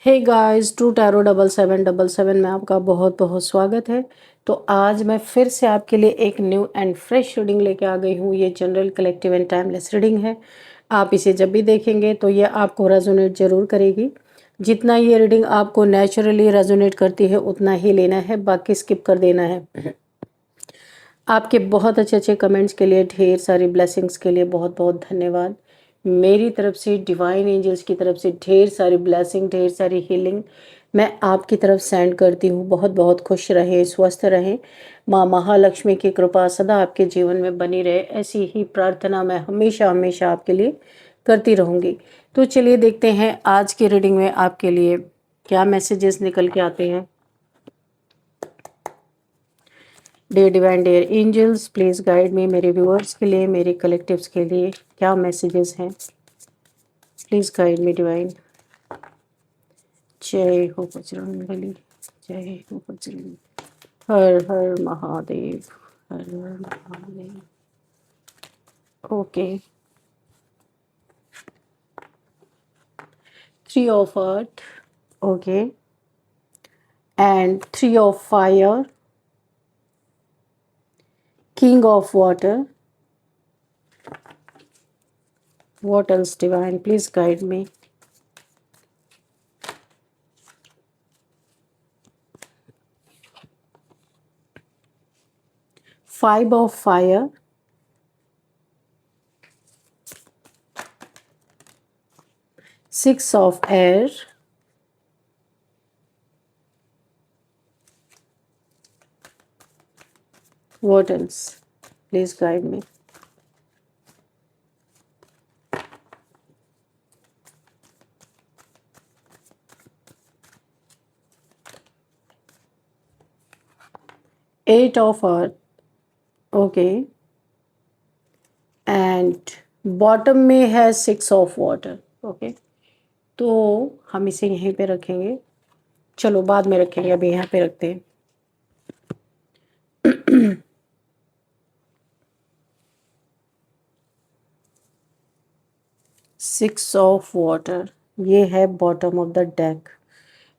Hey guys, true tarot 7777 में आपका बहुत बहुत स्वागत है। तो आज मैं फिर से आपके लिए एक न्यू एंड फ्रेश रीडिंग लेके आ गई हूँ। ये general collective and timeless reading है। आप इसे जब भी देखेंगे तो ये आपको रेजोनेट ज़रूर करेगी। जितना ये रीडिंग आपको नेचुरली रेजोनेट करती है उतना ही लेना है, बाकी स्किप कर देना है। आपके बहुत अच्छे अच्छे कमेंट्स के लिए, ढेर सारी ब्लेसिंग्स के लिए बहुत बहुत धन्यवाद। मेरी तरफ से, डिवाइन एंजल्स की तरफ से ढेर सारी ब्लेसिंग, ढेर सारी हीलिंग मैं आपकी तरफ सेंड करती हूँ। बहुत बहुत खुश रहें, स्वस्थ रहें। माँ महालक्ष्मी की कृपा सदा आपके जीवन में बनी रहे, ऐसी ही प्रार्थना मैं हमेशा हमेशा आपके लिए करती रहूँगी। तो चलिए देखते हैं आज की रीडिंग में आपके लिए क्या मैसेजेस निकल के आते हैं। Dear divine, dear angels, please guide me. मेरे व्यूअर्स के लिए, मेरे कलेक्टिव्स के लिए क्या मैसेजेस हैं, प्लीज़ गाइड मी डिवाइन। जय हो बजरंगबली, जय हो बजरंग। हर हर महादेव, हर हर Mahadev. Okay, 3 of earth, okay, and 3 of fire, king of water. What else, divine? Please guide me. Five of fire, six of air, what else? Please guide me. Eight of earth, okay, and bottom में है 6 of water, okay. तो हम इसे यहीं पे रखेंगे, चलो बाद में रखेंगे, अभी यहाँ पे रखते हैं। 6 ऑफ वाटर, ये है बॉटम ऑफ द डेक।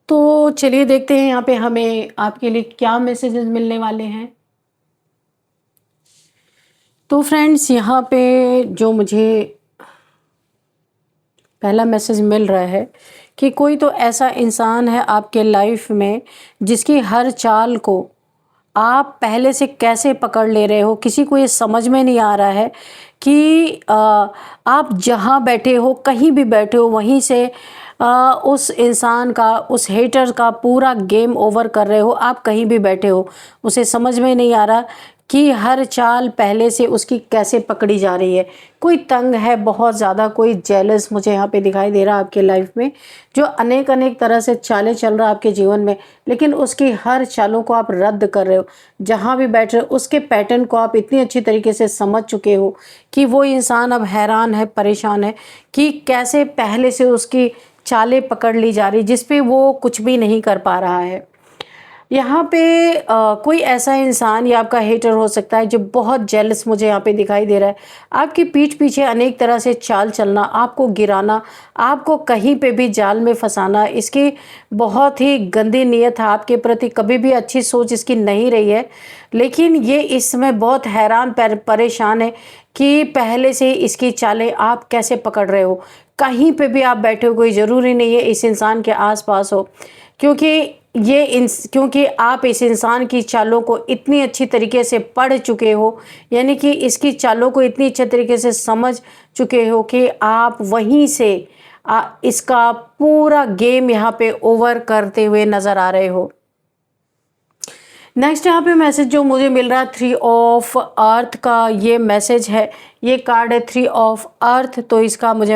तो चलिए देखते हैं यहाँ पे हमें आपके लिए क्या मैसेजेस मिलने वाले हैं। तो फ्रेंड्स, यहाँ पे जो मुझे पहला मैसेज मिल रहा है कि कोई तो ऐसा इंसान है आपके लाइफ में जिसकी हर चाल को आप पहले से कैसे पकड़ ले रहे हो, किसी को ये समझ में नहीं आ रहा है कि आप जहाँ बैठे हो, कहीं भी बैठे हो, वहीं से उस इंसान का, उस हेटर का पूरा गेम ओवर कर रहे हो। आप कहीं भी बैठे हो, उसे समझ में नहीं आ रहा कि हर चाल पहले से उसकी कैसे पकड़ी जा रही है। कोई तंग है बहुत ज़्यादा, कोई जेलस मुझे यहाँ पे दिखाई दे रहा है आपके लाइफ में, जो अनेक अनेक तरह से चालें चल रहा है आपके जीवन में, लेकिन उसकी हर चालों को आप रद्द कर रहे हो। जहाँ भी बैठ रहे हो उसके पैटर्न को आप इतनी अच्छी तरीके से समझ चुके हो कि वो इंसान अब हैरान है, परेशान है कि कैसे पहले से उसकी चालें पकड़ ली जा रही, जिस पे वो कुछ भी नहीं कर पा रहा है। यहाँ पे कोई ऐसा इंसान या आपका हेटर हो सकता है जो बहुत जेलस मुझे यहाँ पे दिखाई दे रहा है। आपकी पीठ पीछे अनेक तरह से चाल चलना, आपको गिराना, आपको कहीं पे भी जाल में फंसाना, इसकी बहुत ही गंदी नीयत है आपके प्रति, कभी भी अच्छी सोच इसकी नहीं रही है। लेकिन ये इस समय बहुत हैरान परेशान है कि पहले से इसकी चालें आप कैसे पकड़ रहे हो। कहीं पे भी आप बैठे हो, कोई ज़रूरी नहीं है इस इंसान के आसपास हो, क्योंकि आप इस इंसान की चालों को इतनी अच्छी तरीके से पढ़ चुके हो, यानी कि इसकी चालों को इतनी अच्छे तरीके से समझ चुके हो कि आप वहीं से इसका पूरा गेम यहाँ पे ओवर करते हुए नज़र आ रहे हो। नेक्स्ट यहाँ पे मैसेज जो मुझे मिल रहा है 3 ऑफ अर्थ का ये मैसेज है। ये कार्ड है 3 ऑफ अर्थ, तो इसका मुझे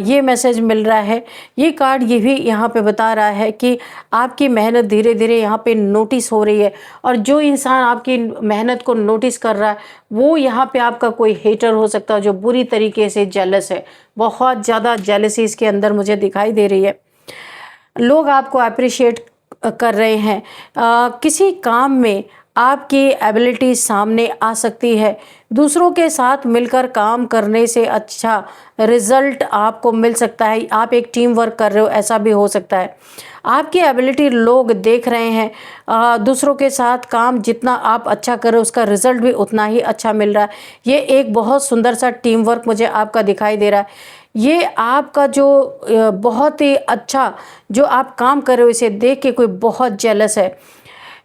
ये मैसेज मिल रहा है। ये कार्ड ये भी यहाँ पे बता रहा है कि आपकी मेहनत धीरे धीरे यहाँ पे नोटिस हो रही है, और जो इंसान आपकी मेहनत को नोटिस कर रहा है वो यहाँ पे आपका कोई हेटर हो सकता है जो बुरी तरीके से जेलस है। बहुत ज़्यादा जेलसी इसके अंदर मुझे दिखाई दे रही है। लोग आपको अप्रिशिएट कर रहे हैं, किसी काम में आपकी एबिलिटी सामने आ सकती है। दूसरों के साथ मिलकर काम करने से अच्छा रिजल्ट आपको मिल सकता है। आप एक टीम वर्क कर रहे हो, ऐसा भी हो सकता है। आपकी एबिलिटी लोग देख रहे हैं। दूसरों के साथ काम जितना आप अच्छा कर रहे हो, उसका रिजल्ट भी उतना ही अच्छा मिल रहा है। ये एक बहुत सुंदर सा टीम वर्क मुझे आपका दिखाई दे रहा है। ये आपका जो बहुत ही अच्छा जो आप काम कर रहे हो, इसे देख के कोई बहुत जेलस है।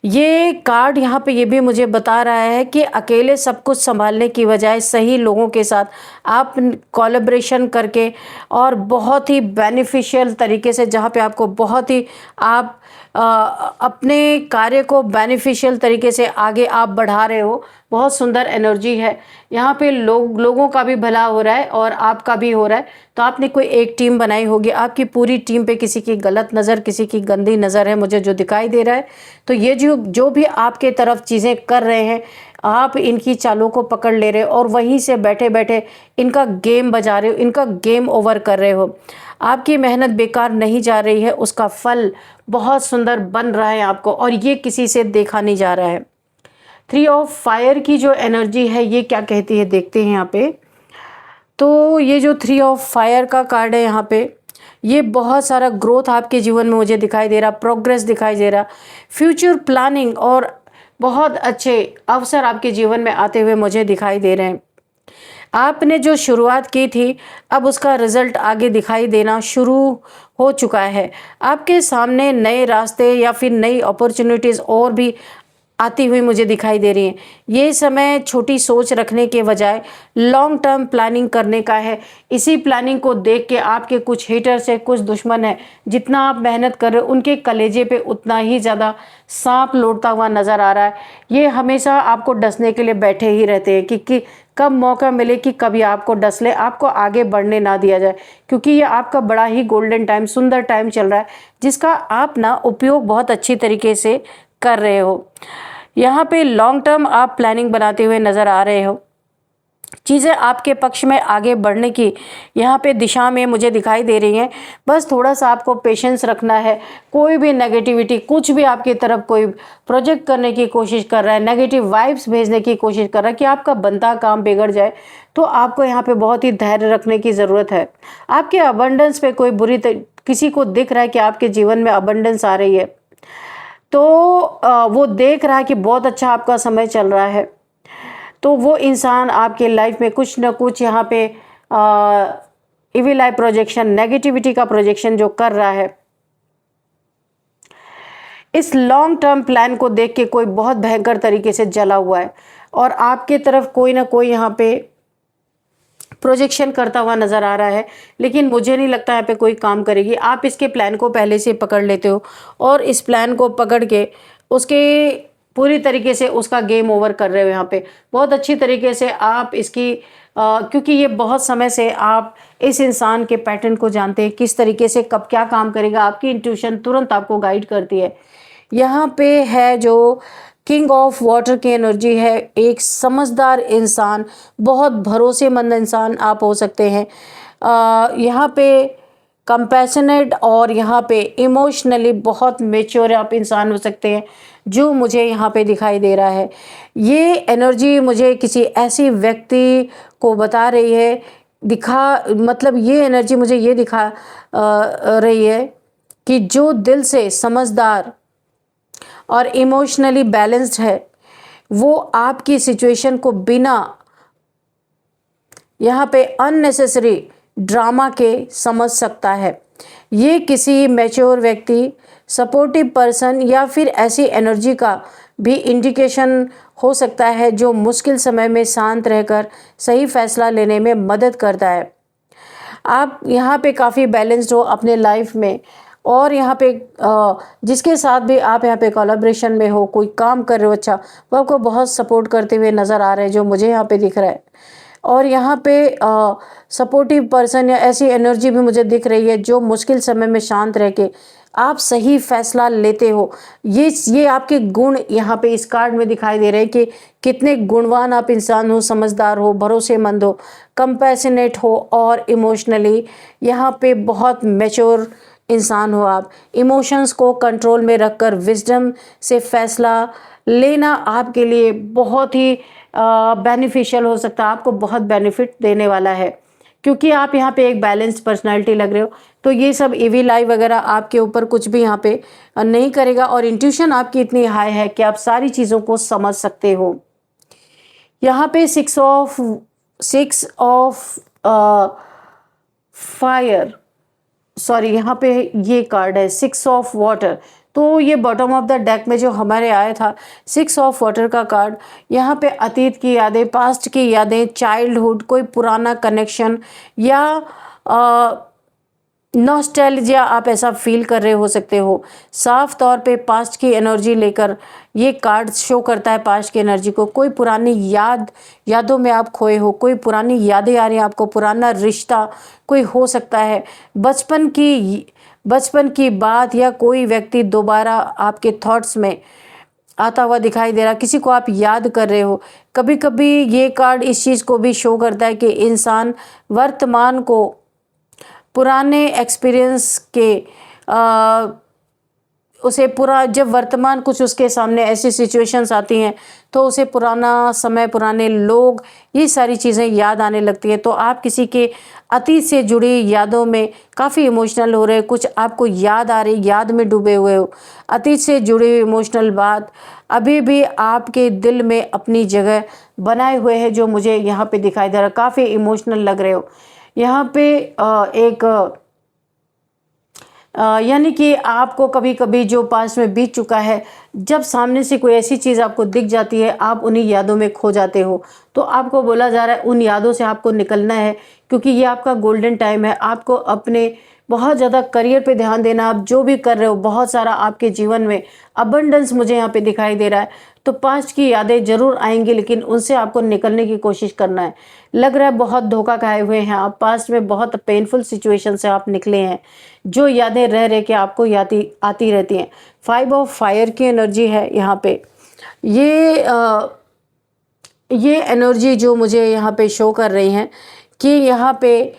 ये कार्ड यहाँ पे ये भी मुझे बता रहा है कि अकेले सब कुछ संभालने की बजाय सही लोगों के साथ आप कोलैबोरेशन करके और बहुत ही बेनिफिशियल तरीके से, जहाँ पे आपको बहुत ही आप अपने कार्य को बेनिफिशियल तरीके से आगे आप बढ़ा रहे हो। बहुत सुंदर एनर्जी है यहाँ पे। लोगों का भी भला हो रहा है और आपका भी हो रहा है। तो आपने कोई एक टीम बनाई होगी, आपकी पूरी टीम पे किसी की गलत नज़र, किसी की गंदी नज़र है, मुझे जो दिखाई दे रहा है। तो ये जो भी आपके तरफ चीज़ें कर रहे हैं, आप इनकी चालों को पकड़ ले रहे हो और वहीं से बैठे बैठे इनका गेम बजा रहे हो, इनका गेम ओवर कर रहे हो। आपकी मेहनत बेकार नहीं जा रही है, उसका फल बहुत सुंदर बन रहा है आपको, और ये किसी से देखा नहीं जा रहा है। 3 ऑफ फायर की जो एनर्जी है, ये क्या कहती है देखते हैं यहाँ पे। तो ये जो 3 ऑफ फायर का कार्ड है यहाँ पे, ये बहुत सारा ग्रोथ आपके जीवन में मुझे दिखाई दे रहा, प्रोग्रेस दिखाई दे रहा, फ्यूचर प्लानिंग और बहुत अच्छे अवसर आपके जीवन में आते हुए मुझे दिखाई दे रहे हैं। आपने जो शुरुआत की थी, अब उसका रिजल्ट आगे दिखाई देना शुरू हो चुका है। आपके सामने नए रास्ते या फिर नई अपॉर्चुनिटीज़ और भी आती हुई मुझे दिखाई दे रही हैं। ये समय छोटी सोच रखने के बजाय लॉन्ग टर्म प्लानिंग करने का है। इसी प्लानिंग को देख के आपके कुछ हेटर्स है, कुछ दुश्मन है, जितना आप मेहनत कर रहे हो उनके कलेजे पे उतना ही ज़्यादा सांप लौटता हुआ नज़र आ रहा है। ये हमेशा आपको डसने के लिए बैठे ही रहते हैं कि कब मौका मिले कि कभी आपको डस ले, आपको आगे बढ़ने ना दिया जाए, क्योंकि ये आपका बड़ा ही गोल्डन टाइम, सुंदर टाइम चल रहा है, जिसका आप ना उपयोग बहुत अच्छी तरीके से कर रहे हो। यहाँ पे लॉन्ग टर्म आप प्लानिंग बनाते हुए नज़र आ रहे हो। चीज़ें आपके पक्ष में आगे बढ़ने की यहाँ पे दिशा में मुझे दिखाई दे रही हैं। बस थोड़ा सा आपको पेशेंस रखना है। कोई भी नेगेटिविटी, कुछ भी आपकी तरफ कोई प्रोजेक्ट करने की कोशिश कर रहा है, नेगेटिव वाइब्स भेजने की कोशिश कर रहा है कि आपका बनता काम बिगड़ जाए, तो आपको यहाँ पे बहुत ही धैर्य रखने की ज़रूरत है। आपके अबंडेंस पे कोई किसी को दिख रहा है कि आपके जीवन में अबंडेंस आ रही है, तो वो देख रहा है कि बहुत अच्छा आपका समय चल रहा है, तो वो इंसान आपके लाइफ में कुछ ना कुछ यहाँ पे इविल आई प्रोजेक्शन, नेगेटिविटी का प्रोजेक्शन जो कर रहा है, इस लॉन्ग टर्म प्लान को देख के कोई बहुत भयंकर तरीके से जला हुआ है और आपके तरफ कोई ना कोई यहाँ पे प्रोजेक्शन करता हुआ नज़र आ रहा है। लेकिन मुझे नहीं लगता यहाँ पे कोई काम करेगी। आप इसके प्लान को पहले से पकड़ लेते हो और इस प्लान को पकड़ के उसके पूरी तरीके से उसका गेम ओवर कर रहे हो। यहाँ पे बहुत अच्छी तरीके से आप इसकी क्योंकि ये बहुत समय से आप इस इंसान के पैटर्न को जानते हैं, किस तरीके से कब क्या काम करेगा, आपकी इंट्यूशन तुरंत आपको गाइड करती है। यहाँ पे है जो किंग ऑफ वाटर की एनर्जी है, एक समझदार इंसान, बहुत भरोसेमंद इंसान आप हो सकते हैं। यहाँ पे कंपैशनेट और यहाँ पे इमोशनली बहुत मेच्योर आप इंसान हो सकते हैं, जो मुझे यहाँ पे दिखाई दे रहा है। ये एनर्जी मुझे किसी ऐसी व्यक्ति को बता रही है, मतलब ये एनर्जी मुझे ये दिखा रही है कि जो दिल से समझदार और इमोशनली बैलेंस्ड है, वो आपकी सिचुएशन को बिना यहाँ पे अननेसेसरी ड्रामा के समझ सकता है। ये किसी मैच्योर व्यक्ति, सपोर्टिव पर्सन या फिर ऐसी एनर्जी का भी इंडिकेशन हो सकता है जो मुश्किल समय में शांत रहकर सही फैसला लेने में मदद करता है। आप यहाँ पे काफ़ी बैलेंस्ड हो अपने लाइफ में, और यहाँ पे जिसके साथ भी आप यहाँ पे कोलैबोरेशन में हो, कोई काम कर रहे हो अच्छा, वो आपको बहुत सपोर्ट करते हुए नज़र आ रहे हैं, जो मुझे यहाँ पे दिख रहा है। और यहाँ पे सपोर्टिव पर्सन या ऐसी एनर्जी भी मुझे दिख रही है जो मुश्किल समय में शांत रह के आप सही फैसला लेते हो। ये आपके गुण यहाँ पे इस कार्ड में दिखाई दे रहे हैं कि कितने गुणवान आप इंसान हो, समझदार हो, भरोसेमंद हो, कंपैशनेट हो और इमोशनली यहाँ पे बहुत मैच्योर इंसान हो। आप इमोशंस को कंट्रोल में रखकर विजडम से फैसला लेना आपके लिए बहुत ही बेनिफिशियल हो सकता है, आपको बहुत बेनिफिट देने वाला है, क्योंकि आप यहाँ पे एक बैलेंस्ड पर्सनालिटी लग रहे हो। तो ये सब ईवी आई वगैरह आपके ऊपर कुछ भी यहाँ पे नहीं करेगा, और इंट्यूशन आपकी इतनी हाई है कि आप सारी चीज़ों को समझ सकते हो। यहाँ पे सिक्स ऑफ फायर, सॉरी, यहाँ पे ये कार्ड है 6 ऑफ वाटर। तो ये बॉटम ऑफ द डेक में जो हमारे आया था 6 ऑफ वाटर का कार्ड, यहाँ पे अतीत की यादें, पास्ट की यादें, चाइल्डहुड, कोई पुराना कनेक्शन, या नॉस्टैल्जिया आप ऐसा फील कर रहे हो सकते हो। साफ तौर पे पास्ट की एनर्जी लेकर ये कार्ड शो करता है, पास्ट की एनर्जी को। कोई पुरानी यादों में आप खोए हो, कोई पुरानी यादें आ रही हैं आपको, पुराना रिश्ता कोई हो सकता है, बचपन की बात, या कोई व्यक्ति दोबारा आपके थॉट्स में आता हुआ दिखाई दे रहा, किसी को आप याद कर रहे हो। कभी कभी ये कार्ड इस चीज़ को भी शो करता है कि इंसान वर्तमान को पुराने एक्सपीरियंस के उसे पूरा, जब वर्तमान कुछ उसके सामने ऐसी सिचुएशंस आती हैं तो उसे पुराना समय, पुराने लोग, ये सारी चीज़ें याद आने लगती हैं। तो आप किसी के अतीत से जुड़ी यादों में काफ़ी इमोशनल हो रहे, कुछ आपको याद आ रही, याद में डूबे हुए हो, अतीत से जुड़ी हुई इमोशनल बात अभी भी आपके दिल में अपनी जगह बनाए हुए है, जो मुझे यहाँ पे दिखाई दे रहा। काफ़ी इमोशनल लग रहे हो यहाँ पे। यानी कि आपको कभी कभी जो पास्ट में बीत चुका है, जब सामने से कोई ऐसी चीज़ आपको दिख जाती है, आप उन्हीं यादों में खो जाते हो। तो आपको बोला जा रहा है उन यादों से आपको निकलना है, क्योंकि ये आपका गोल्डन टाइम है। आपको अपने बहुत ज़्यादा करियर पे ध्यान देना, आप जो भी कर रहे हो, बहुत सारा आपके जीवन में अबंडेंस मुझे यहाँ पे दिखाई दे रहा है। तो पास्ट की यादें जरूर आएंगी, लेकिन उनसे आपको निकलने की कोशिश करना है। लग रहा है बहुत धोखा खाए हुए हैं आप, पास्ट में बहुत पेनफुल सिचुएशन से आप निकले हैं, जो यादें रह रह के आपको आती रहती हैं। 5 ऑफ फायर की एनर्जी है यहाँ पे। ये एनर्जी जो मुझे यहाँ पे शो कर रही हैं कि यहाँ पे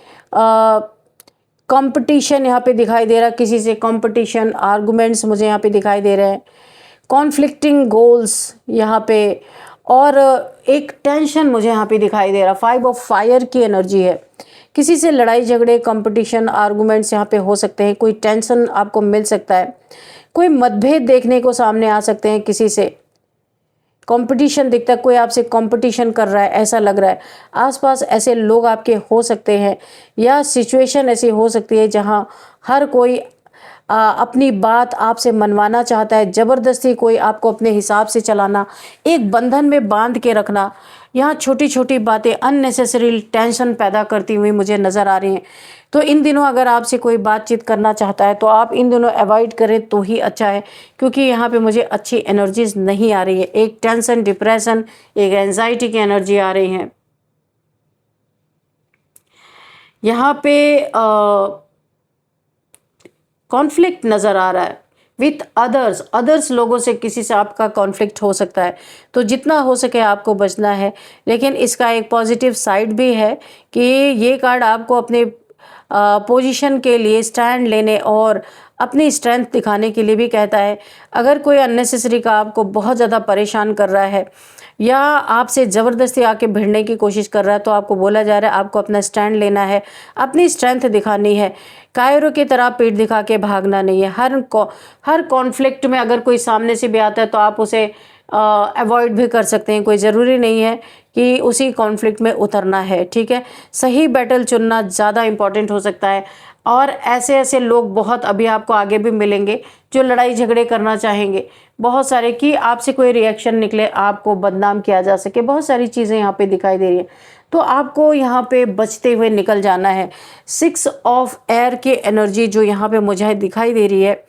कंपटीशन यहाँ पे दिखाई दे रहा है, किसी से कंपटीशन, आर्गुमेंट्स मुझे यहाँ पे दिखाई दे रहे हैं, कॉन्फ्लिक्टिंग गोल्स यहाँ पे, और एक टेंशन मुझे यहाँ पे दिखाई दे रहा। 5 ऑफ फायर की एनर्जी है। किसी से लड़ाई झगड़े, कंपटीशन, आर्गुमेंट्स यहाँ पे हो सकते हैं, कोई टेंशन आपको मिल सकता है, कोई मतभेद देखने को सामने आ सकते हैं, किसी से कंपटीशन दिखता है, कोई आपसे कंपटीशन कर रहा है ऐसा लग रहा है। आसपास ऐसे लोग आपके हो सकते हैं, या सिचुएशन ऐसी हो सकती है जहां हर कोई अपनी बात आपसे मनवाना चाहता है, ज़बरदस्ती कोई आपको अपने हिसाब से चलाना, एक बंधन में बांध के रखना। यहाँ छोटी छोटी बातें अननेसेसरी टेंशन पैदा करती हुई मुझे नज़र आ रही हैं। तो इन दिनों अगर आपसे कोई बातचीत करना चाहता है तो आप इन दिनों अवॉइड करें तो ही अच्छा है, क्योंकि यहाँ पे मुझे अच्छी एनर्जीज नहीं आ रही है। एक टेंशन, डिप्रेशन, एक एंजाइटी की एनर्जी आ रही है यहाँ पे। कॉन्फ्लिक्ट नज़र आ रहा है विथ अदर्स लोगों से, किसी से आपका कॉन्फ्लिक्ट हो सकता है, तो जितना हो सके आपको बचना है। लेकिन इसका एक पॉजिटिव साइड भी है कि ये कार्ड आपको अपने पोजीशन के लिए स्टैंड लेने और अपनी स्ट्रेंथ दिखाने के लिए भी कहता है। अगर कोई अननेसेसरी का आपको बहुत ज़्यादा परेशान कर रहा है या आपसे ज़बरदस्ती आके भिड़ने की कोशिश कर रहा है, तो आपको बोला जा रहा है आपको अपना स्टैंड लेना है, अपनी स्ट्रेंथ दिखानी है, कायरों की तरह पीठ दिखा के भागना नहीं है। हर कॉन्फ्लिक्ट में अगर कोई सामने से भी आता है तो आप उसे अवॉइड भी कर सकते हैं, कोई ज़रूरी नहीं है कि उसी कॉन्फ्लिक्ट में उतरना है, ठीक है। सही बैटल चुनना ज़्यादा इम्पॉर्टेंट हो सकता है। और ऐसे ऐसे लोग बहुत अभी आपको आगे भी मिलेंगे जो लड़ाई झगड़े करना चाहेंगे, बहुत सारे, कि आपसे कोई रिएक्शन निकले, आपको बदनाम किया जा सके, बहुत सारी चीज़ें यहाँ पे दिखाई दे रही हैं। तो आपको यहाँ पे बचते हुए निकल जाना है। 6 ऑफ एयर की एनर्जी जो यहाँ पे मुझे दिखाई दे रही है,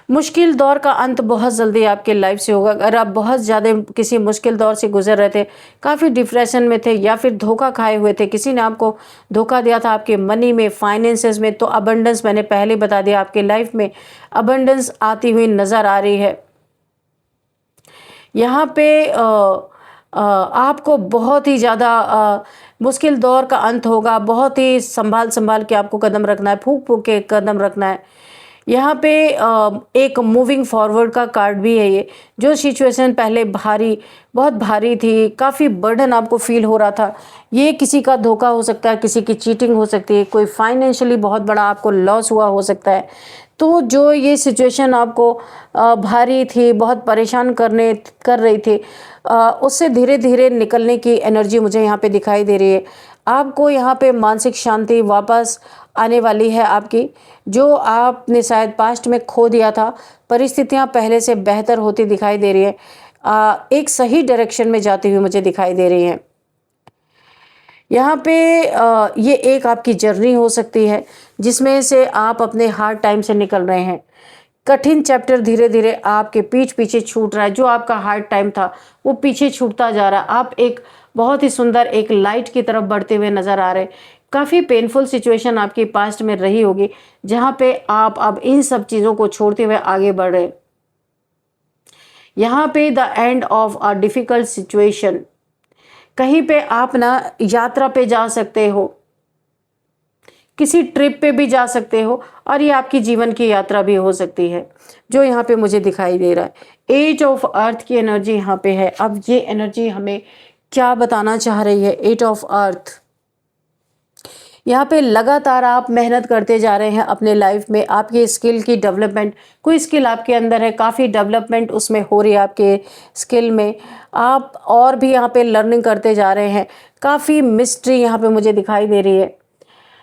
मुश्किल दौर का अंत बहुत जल्दी आपके लाइफ से होगा। अगर आप बहुत ज़्यादा किसी मुश्किल दौर से गुजर रहे थे, काफ़ी डिप्रेशन में थे, या फिर धोखा खाए हुए थे, किसी ने आपको धोखा दिया था आपके मनी में, फाइनेंसेस में, तो अबंडेंस, मैंने पहले बता दिया, आपके लाइफ में अबंडेंस आती हुई नज़र आ रही है। यहाँ पे आपको बहुत ही ज़्यादा मुश्किल दौर का अंत होगा। बहुत ही संभाल के आपको कदम रखना है, फूंक फूंक के कदम रखना है। यहाँ पे एक मूविंग फॉरवर्ड का कार्ड भी है ये। जो सिचुएशन पहले बहुत भारी थी, काफ़ी बर्डन आपको फील हो रहा था, ये किसी का धोखा हो सकता है, किसी की चीटिंग हो सकती है, कोई फाइनेंशियली बहुत बड़ा आपको लॉस हुआ हो सकता है। तो जो ये सिचुएशन आपको भारी थी, बहुत परेशान कर रही थी, उससे धीरे धीरे निकलने की एनर्जी मुझे यहाँ पे दिखाई दे रही है। आपको यहाँ पे मानसिक शांति वापस आने वाली है आपकी। जो आपने शायद पास्ट में खो दिया था, परिस्थितियाँ पहले से बेहतर होती दिखाई दे रही है। एक सही डायरेक्शन में जाती हुई मुझे दिखाई दे रही हैं। यहाँ पे ये एक आपकी जर्नी हो सकती है जिसमें से आप अपने हार्ड टाइम से निकल रहे हैं। कठिन चैप्टर धीरे धीरे आपके पीठ पीछे छूट रहा है। जो आपका हार्ड टाइम था वो पीछे छूटता जा रहा है। आप एक बहुत ही सुंदर एक लाइट की तरफ बढ़ते हुए नजर आ रहे हैं। काफ़ी पेनफुल सिचुएशन आपकी पास्ट में रही होगी जहाँ पे आप अब इन सब चीज़ों को छोड़ते हुए आगे बढ़ रहे हैं। यहाँ पे the end of a difficult situation. कहीं पे आप ना यात्रा पे जा सकते हो, किसी ट्रिप पे भी जा सकते हो, और ये आपकी जीवन की यात्रा भी हो सकती है जो यहाँ पे मुझे दिखाई दे रहा है। एज ऑफ अर्थ की एनर्जी यहाँ पे है। अब ये एनर्जी हमें क्या बताना चाह रही है? एज ऑफ अर्थ, यहाँ पे लगातार आप मेहनत करते जा रहे हैं अपने लाइफ में। आपकी स्किल की डेवलपमेंट, कोई स्किल आपके अंदर है, काफ़ी डेवलपमेंट उसमें हो रही है आपके स्किल में। आप और भी यहाँ पे लर्निंग करते जा रहे हैं। काफ़ी मिस्ट्री यहाँ पे मुझे दिखाई दे रही है।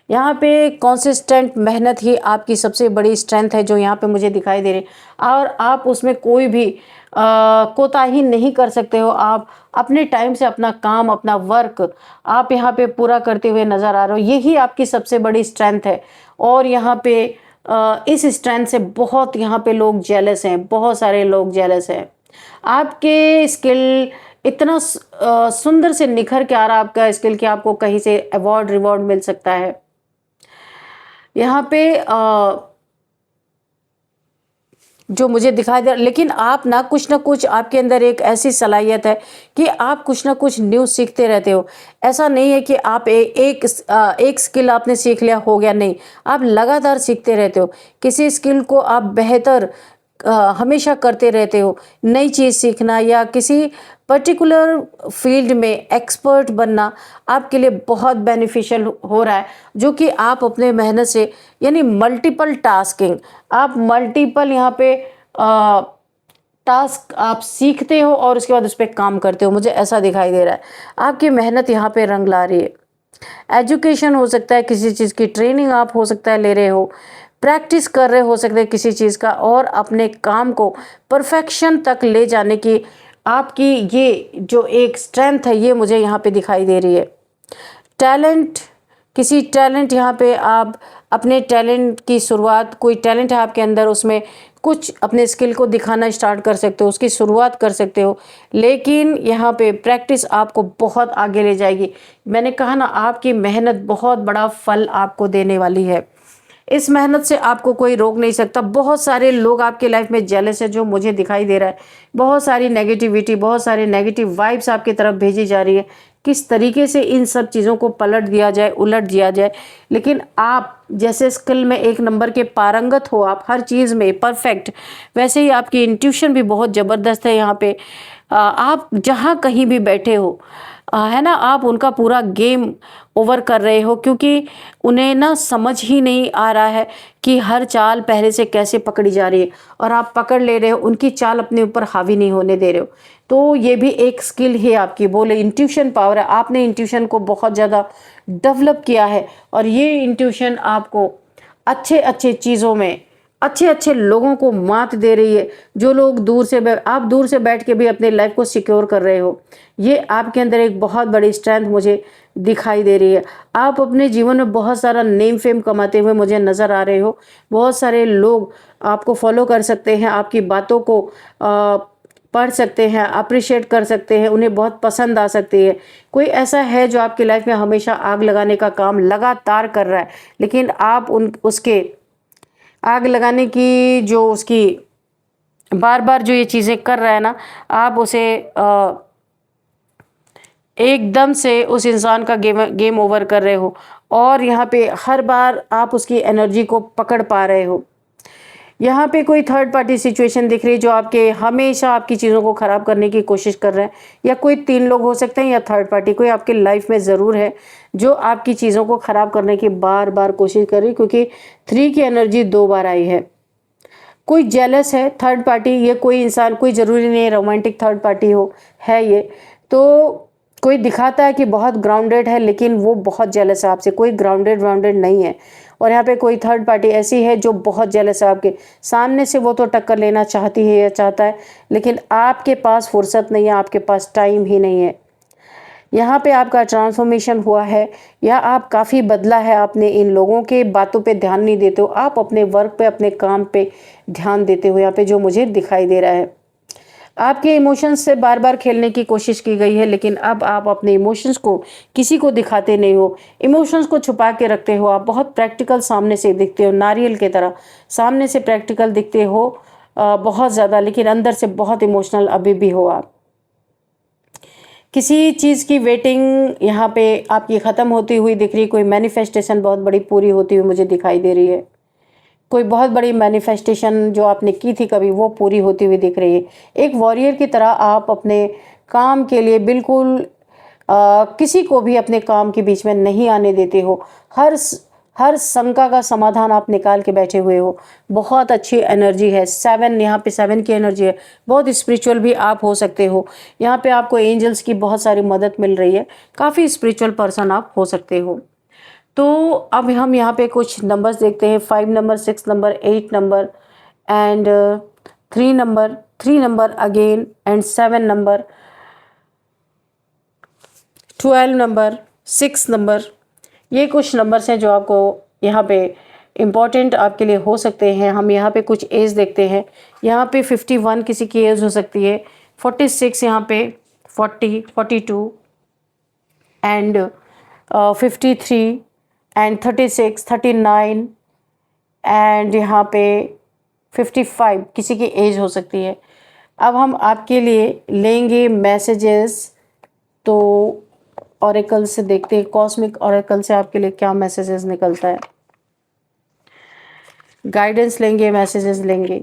यहाँ पे कंसिस्टेंट मेहनत ही आपकी सबसे बड़ी स्ट्रेंथ है जो यहाँ पे मुझे दिखाई दे रही है, और आप उसमें कोई भी कोताही नहीं कर सकते हो। आप अपने टाइम से अपना काम, अपना वर्क आप यहाँ पे पूरा करते हुए नज़र आ रहे हो। यही आपकी सबसे बड़ी स्ट्रेंथ है। और यहाँ पे इस स्ट्रेंथ से बहुत यहाँ पे लोग जेलस हैं, बहुत सारे लोग जेलस हैं। आपके स्किल इतना सुंदर से निखर के आ रहा आपका स्किल कि आपको कहीं से अवार्ड रिवॉर्ड मिल सकता है। यहाँ पे जो मुझे दिखाई दे, लेकिन आप ना कुछ आपके अंदर एक ऐसी सलाहियत है कि आप कुछ ना कुछ न्यू सीखते रहते हो। ऐसा नहीं है कि आप एक स्किल आपने सीख लिया हो गया, नहीं, आप लगातार सीखते रहते हो। किसी स्किल को आप बेहतर हमेशा करते रहते हो। नई चीज़ सीखना या किसी पर्टिकुलर फील्ड में एक्सपर्ट बनना आपके लिए बहुत बेनिफिशियल हो रहा है, जो कि आप अपने मेहनत से, यानी मल्टीपल टास्किंग, आप मल्टीपल यहाँ पे टास्क आप सीखते हो और उसके बाद उस पर काम करते हो। मुझे ऐसा दिखाई दे रहा है। आपकी मेहनत यहाँ पे रंग ला रही है। एजुकेशन हो सकता है, किसी चीज़ की ट्रेनिंग आप हो सकता है ले रहे हो, प्रैक्टिस कर रहे हो सकते हैं किसी चीज़ का, और अपने काम को परफेक्शन तक ले जाने की आपकी ये जो एक स्ट्रेंथ है ये मुझे यहाँ पे दिखाई दे रही है। टैलेंट, किसी टैलेंट, यहाँ पे आप अपने टैलेंट की शुरुआत, कोई टैलेंट है आपके अंदर, उसमें कुछ अपने स्किल को दिखाना स्टार्ट कर सकते हो, उसकी शुरुआत कर सकते हो। लेकिन यहाँ पे प्रैक्टिस आपको बहुत आगे ले जाएगी। मैंने कहा ना, आपकी मेहनत बहुत बड़ा फल आपको देने वाली है। इस मेहनत से आपको कोई रोक नहीं सकता। बहुत सारे लोग आपके लाइफ में जेलस है जो मुझे दिखाई दे रहा है। बहुत सारी नेगेटिविटी, बहुत सारे नेगेटिव वाइब्स आपकी तरफ भेजी जा रही है। किस तरीके से इन सब चीज़ों को पलट दिया जाए, उलट दिया जाए। लेकिन आप जैसे स्किल में एक नंबर के पारंगत हो, आप हर चीज़ में परफेक्ट, वैसे ही आपकी इंट्यूशन भी बहुत ज़बरदस्त है। यहाँ पे आप जहाँ कहीं भी बैठे हो, है ना, आप उनका पूरा गेम ओवर कर रहे हो, क्योंकि उन्हें ना समझ ही नहीं आ रहा है कि हर चाल पहले से कैसे पकड़ी जा रही है, और आप पकड़ ले रहे हो, उनकी चाल अपने ऊपर हावी नहीं होने दे रहे हो। तो ये भी एक स्किल है आपकी, बोले इंट्यूशन पावर है। आपने इंट्यूशन को बहुत ज़्यादा डेवलप किया है, और ये इंट्यूशन आपको अच्छे अच्छे चीज़ों में, अच्छे अच्छे लोगों को मात दे रही है। जो लोग आप दूर से बैठ के भी अपने लाइफ को सिक्योर कर रहे हो, ये आपके अंदर एक बहुत बड़ी स्ट्रेंथ मुझे दिखाई दे रही है। आप अपने जीवन में बहुत सारा नेम फेम कमाते हुए मुझे नज़र आ रहे हो। बहुत सारे लोग आपको फॉलो कर सकते हैं, आपकी बातों को पढ़ सकते हैं, अप्रिशिएट कर सकते हैं, उन्हें बहुत पसंद आ सकती है। कोई ऐसा है जो आपकी लाइफ में हमेशा आग लगाने का काम लगातार कर रहा है, लेकिन आप उसके आग लगाने की जो उसकी बार बार जो ये चीज़ें कर रहा है ना, आप उसे एकदम से उस इंसान का गेम ओवर कर रहे हो, और यहाँ पे हर बार आप उसकी एनर्जी को पकड़ पा रहे हो। यहाँ पे कोई थर्ड पार्टी सिचुएशन दिख रही है जो आपके हमेशा आपकी चीज़ों को ख़राब करने की कोशिश कर रहे हैं, या कोई 3 लोग हो सकते हैं या थर्ड पार्टी कोई आपके लाइफ में ज़रूर है जो आपकी चीज़ों को ख़राब करने की बार-बार कोशिश कर रही है, क्योंकि 3 की एनर्जी 2 बार आई है। कोई जेलस है थर्ड पार्टी, ये कोई इंसान, कोई ज़रूरी नहीं है रोमांटिक थर्ड पार्टी हो, है ये। तो कोई दिखाता है कि बहुत ग्राउंडेड है, लेकिन वो बहुत जेलस है आपसे, कोई ग्राउंडेड नहीं है। और यहाँ पे कोई थर्ड पार्टी ऐसी है जो बहुत जेलस है आपके सामने से, वो तो टक्कर लेना चाहती है या चाहता है, लेकिन आपके पास फुर्सत नहीं है, आपके पास टाइम ही नहीं है। यहाँ पे आपका ट्रांसफॉर्मेशन हुआ है, या आप काफ़ी बदला है, आपने इन लोगों के बातों पे ध्यान नहीं देते हो, आप अपने वर्क पे, अपने काम पे ध्यान देते हो, यहाँ पे जो मुझे दिखाई दे रहा है। आपके इमोशंस से बार बार खेलने की कोशिश की गई है, लेकिन अब आप अपने इमोशंस को किसी को दिखाते नहीं हो, इमोशंस को छुपा के रखते हो। आप बहुत प्रैक्टिकल सामने से दिखते हो, नारियल की तरह सामने से प्रैक्टिकल दिखते हो बहुत ज़्यादा, लेकिन अंदर से बहुत इमोशनल अभी भी हो आप। किसी चीज़ की वेटिंग यहाँ पे आपकी ख़त्म होती हुई दिख रही, कोई मैनिफेस्टेशन बहुत बड़ी पूरी होती हुई मुझे दिखाई दे रही है। कोई बहुत बड़ी मैनिफेस्टेशन जो आपने की थी कभी, वो पूरी होती हुई दिख रही है। एक वॉरियर की तरह आप अपने काम के लिए बिल्कुल किसी को भी अपने काम के बीच में नहीं आने देते हो। हर शंका का समाधान आप निकाल के बैठे हुए हो। बहुत अच्छी एनर्जी है। 7 यहाँ पे 7 की एनर्जी है। बहुत स्पिरिचुअल भी आप हो सकते हो। यहाँ पे आपको एंजल्स की बहुत सारी मदद मिल रही है। काफ़ी स्पिरिचुअल पर्सन आप हो सकते हो। तो अब हम यहाँ पे कुछ नंबर्स देखते हैं। 5 number, 6 number, 8 number and 3 number again and 7 number, 12 number, 6 number. ये कुछ नंबर्स हैं जो आपको यहाँ पे इम्पॉर्टेंट आपके लिए हो सकते हैं। हम यहाँ पे कुछ एज देखते हैं। यहाँ पे 51 किसी की एज हो सकती है, 46 यहाँ पे, 40, 42 एंड 53 एंड 36, 39 एंड यहाँ पे 55 किसी की एज हो सकती है। अब हम आपके लिए लेंगे मैसेजेस, तो ऑरेकल से देखते हैं, कॉस्मिक ऑरेकल से आपके लिए क्या मैसेजेस निकलता है। गाइडेंस लेंगे, मैसेजेस लेंगे,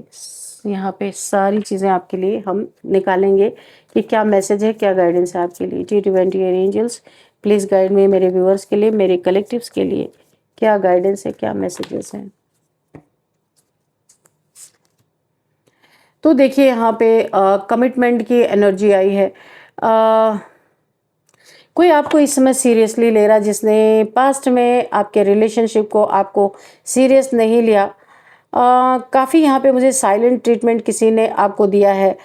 यहाँ पे सारी चीज़ें आपके लिए हम निकालेंगे कि क्या मैसेज है, क्या गाइडेंस है आपके लिए। The divine angels please guide me, मेरे व्यूअर्स के लिए, मेरे कलेक्टिव्स के लिए क्या गाइडेंस है, क्या मैसेजेस हैं। तो देखिए यहाँ पे कमिटमेंट की एनर्जी आई है। कोई आपको इस समय सीरियसली ले रहा, जिसने पास्ट में आपके रिलेशनशिप को आपको सीरियस नहीं लिया। काफ़ी यहाँ पे मुझे साइलेंट ट्रीटमेंट किसी ने आपको दिया है।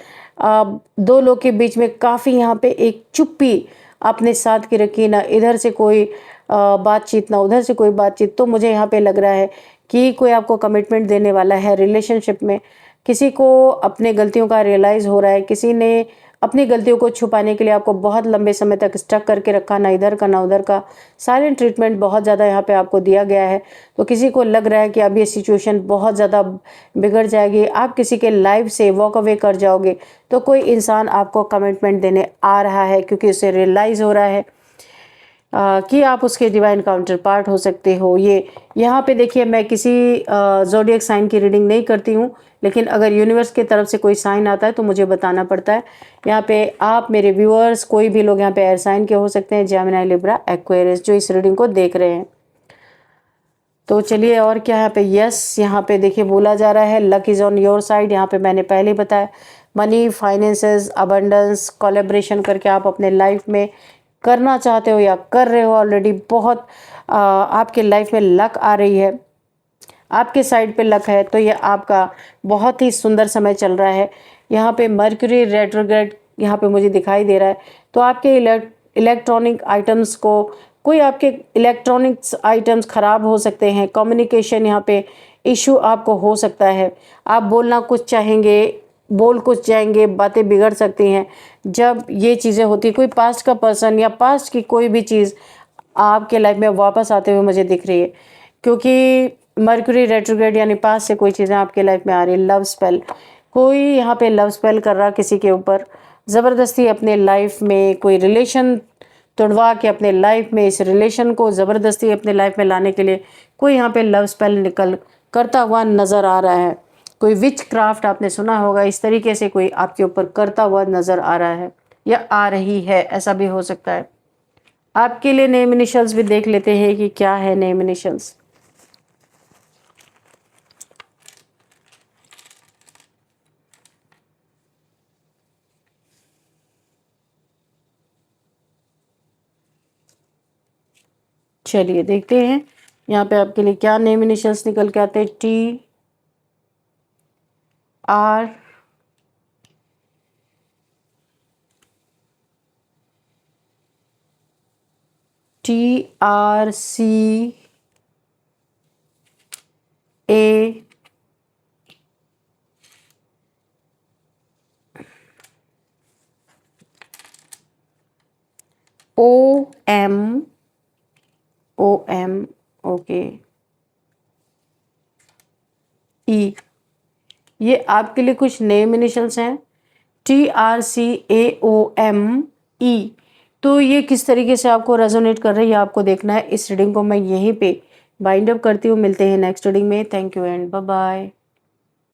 दो लोग के बीच में काफ़ी यहाँ पे एक चुप्पी आपने साथ की रखी, ना इधर से कोई बातचीत ना उधर से कोई बातचीत। तो मुझे यहाँ पे लग रहा है कि कोई आपको कमिटमेंट देने वाला है रिलेशनशिप में। किसी को अपने गलतियों का रियलाइज़ हो रहा है, किसी ने अपनी गलतियों को छुपाने के लिए आपको बहुत लंबे समय तक स्टक करके रखा, ना इधर का ना उधर का। साइलेंट ट्रीटमेंट बहुत ज़्यादा यहाँ पे आपको दिया गया है। तो किसी को लग रहा है कि अब ये सिचुएशन बहुत ज़्यादा बिगड़ जाएगी, आप किसी के लाइफ से वॉक अवे कर जाओगे। तो कोई इंसान आपको कमिटमेंट देने आ रहा है, क्योंकि उसे रियलाइज़ हो रहा है कि आप उसके डिवाइन काउंटर पार्ट हो सकते हो। ये यहाँ पे देखिए, मैं किसी ज़ोडिएक साइन की रीडिंग नहीं करती हूँ, लेकिन अगर यूनिवर्स की तरफ से कोई साइन आता है तो मुझे बताना पड़ता है। यहाँ पे आप मेरे व्यूअर्स कोई भी लोग यहाँ पे एयर साइन के हो सकते हैं, जेमिनी, लिब्रा, एक्वेरियस, जो इस रीडिंग को देख रहे हैं। तो चलिए, और क्या यहाँ पे, यस यहाँ पे देखिए बोला जा रहा है luck is on your side. यहाँ पे मैंने पहले बताया मनी, फाइनेंसेस, अबंडेंस, कोलैबोरेशन करके आप अपने लाइफ में करना चाहते हो या कर रहे हो ऑलरेडी। बहुत आपके लाइफ में लक आ रही है, आपके साइड पे लक है। तो ये आपका बहुत ही सुंदर समय चल रहा है। यहाँ पे मर्क्यूरी रेट्रोग्रेड यहाँ पे मुझे दिखाई दे रहा है। तो आपके इलेक्ट्रॉनिक आइटम्स को, कोई आपके इलेक्ट्रॉनिक्स आइटम्स ख़राब हो सकते हैं। कम्युनिकेशन यहाँ पे इशू आपको हो सकता है। आप बोलना कुछ चाहेंगे, बोल कुछ जाएंगे, बातें बिगड़ सकती हैं जब ये चीज़ें होती। कोई पास्ट का पर्सन या पास्ट की कोई भी चीज़ आपके लाइफ में वापस आते हुए मुझे दिख रही है, क्योंकि मर्क्यूरी रेट्रोग्रेड यानी पास्ट से कोई चीज़ें आपके लाइफ में आ रही है। लव स्पेल, कोई यहाँ पे लव स्पेल कर रहा किसी के ऊपर, ज़बरदस्ती अपने लाइफ में कोई रिलेशन तोड़वा के अपने लाइफ में इस रिलेशन को ज़बरदस्ती अपने लाइफ में लाने के लिए कोई यहाँ पे लव स्पेल निकल करता हुआ नज़र आ रहा है। कोई विच क्राफ्ट आपने सुना होगा, इस तरीके से कोई आपके ऊपर करता हुआ नज़र आ रहा है या आ रही है, ऐसा भी हो सकता है। आपके लिए नेम इनिशियल्स भी देख लेते हैं कि क्या है नेम इनिशियल्स। चलिए देखते हैं यहाँ पे आपके लिए क्या नेम इनिशियल्स निकल के आते हैं। TR TRCA OM okay E, ये आपके लिए कुछ नेम इनिशियल्स हैं। TRCAOME, तो ये किस तरीके से आपको रेजोनेट कर रही है आपको देखना है। इस रीडिंग को मैं यहीं पे बाइंड अप करती हूँ। मिलते हैं नेक्स्ट रीडिंग में। Thank you and bye bye.